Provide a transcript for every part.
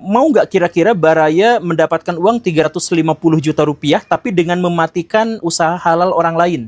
mau nggak kira-kira Baraya mendapatkan uang 350 juta rupiah tapi dengan mematikan usaha halal orang lain?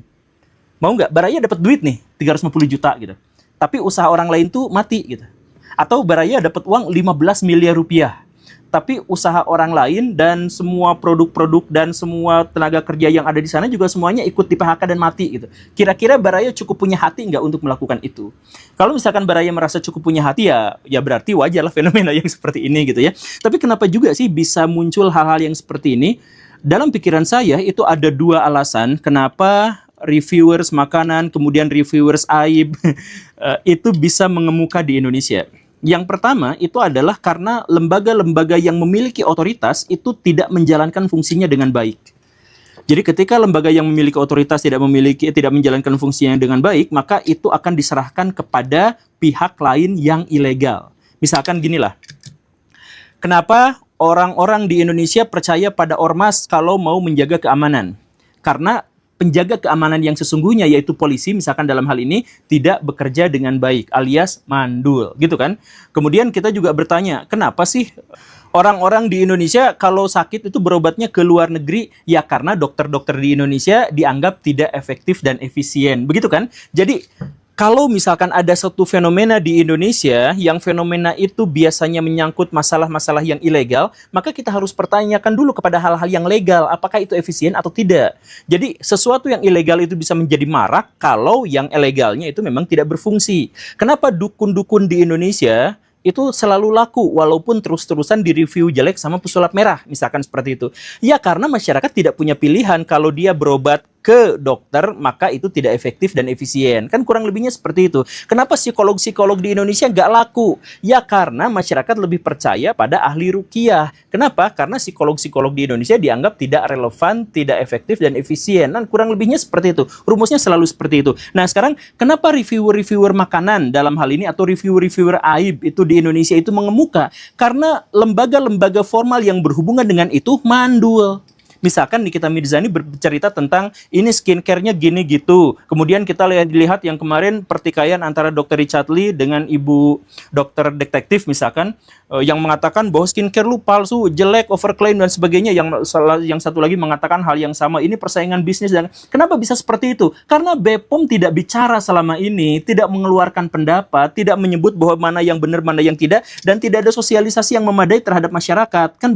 Mau nggak? Baraya dapat duit nih 350 juta gitu. Tapi usaha orang lain tuh mati gitu. Atau Baraya dapat uang 15 miliar rupiah. Tapi usaha orang lain dan semua produk-produk dan semua tenaga kerja yang ada di sana juga semuanya ikut di PHK dan mati gitu. Kira-kira Baraya cukup punya hati nggak untuk melakukan itu? Kalau misalkan Baraya merasa cukup punya hati ya berarti wajarlah fenomena yang seperti ini gitu ya. Tapi kenapa juga sih bisa muncul hal-hal yang seperti ini? Dalam pikiran saya itu ada dua alasan kenapa reviewers makanan kemudian reviewers aib itu bisa mengemuka di Indonesia. Yang pertama itu adalah karena lembaga-lembaga yang memiliki otoritas itu tidak menjalankan fungsinya dengan baik. Jadi ketika lembaga yang memiliki otoritas tidak menjalankan fungsinya dengan baik, maka itu akan diserahkan kepada pihak lain yang ilegal. Misalkan ginilah, kenapa orang-orang di Indonesia percaya pada ormas kalau mau menjaga keamanan? Karena penjaga keamanan yang sesungguhnya yaitu polisi misalkan dalam hal ini tidak bekerja dengan baik alias mandul gitu kan. Kemudian kita juga bertanya, kenapa sih orang-orang di Indonesia kalau sakit itu berobatnya ke luar negeri? Ya karena dokter-dokter di Indonesia dianggap tidak efektif dan efisien. Begitu kan? Jadi kalau misalkan ada satu fenomena di Indonesia yang fenomena itu biasanya menyangkut masalah-masalah yang ilegal, maka kita harus pertanyakan dulu kepada hal-hal yang legal, apakah itu efisien atau tidak. Jadi sesuatu yang ilegal itu bisa menjadi marak kalau yang ilegalnya itu memang tidak berfungsi. Kenapa dukun-dukun di Indonesia itu selalu laku walaupun terus-terusan direview jelek sama pesulap merah, misalkan seperti itu? Ya karena masyarakat tidak punya pilihan. Kalau dia berobat ke dokter maka itu tidak efektif dan efisien, kan kurang lebihnya seperti itu. Kenapa psikolog-psikolog di Indonesia nggak laku? Ya karena masyarakat lebih percaya pada ahli ruqyah. Kenapa? Karena psikolog-psikolog di Indonesia dianggap tidak relevan, tidak efektif dan efisien. Kan kurang lebihnya seperti itu, rumusnya selalu seperti itu. Nah sekarang kenapa reviewer-reviewer makanan dalam hal ini atau reviewer-reviewer aib itu di Indonesia itu mengemuka? Karena lembaga-lembaga formal yang berhubungan dengan itu mandul. Misalkan Nikita Mirzani bercerita tentang ini skincare-nya gini gitu. Kemudian kita lihat yang kemarin pertikaian antara Dr. Richard Lee dengan ibu dokter detektif misalkan yang mengatakan bahwa skincare lu palsu, jelek, overclaim dan sebagainya. Yang satu lagi mengatakan hal yang sama. Ini persaingan bisnis. Dan kenapa bisa seperti itu? Karena BPOM tidak bicara selama ini, tidak mengeluarkan pendapat, tidak menyebut bahwa mana yang benar, mana yang tidak, dan tidak ada sosialisasi yang memadai terhadap masyarakat. Kan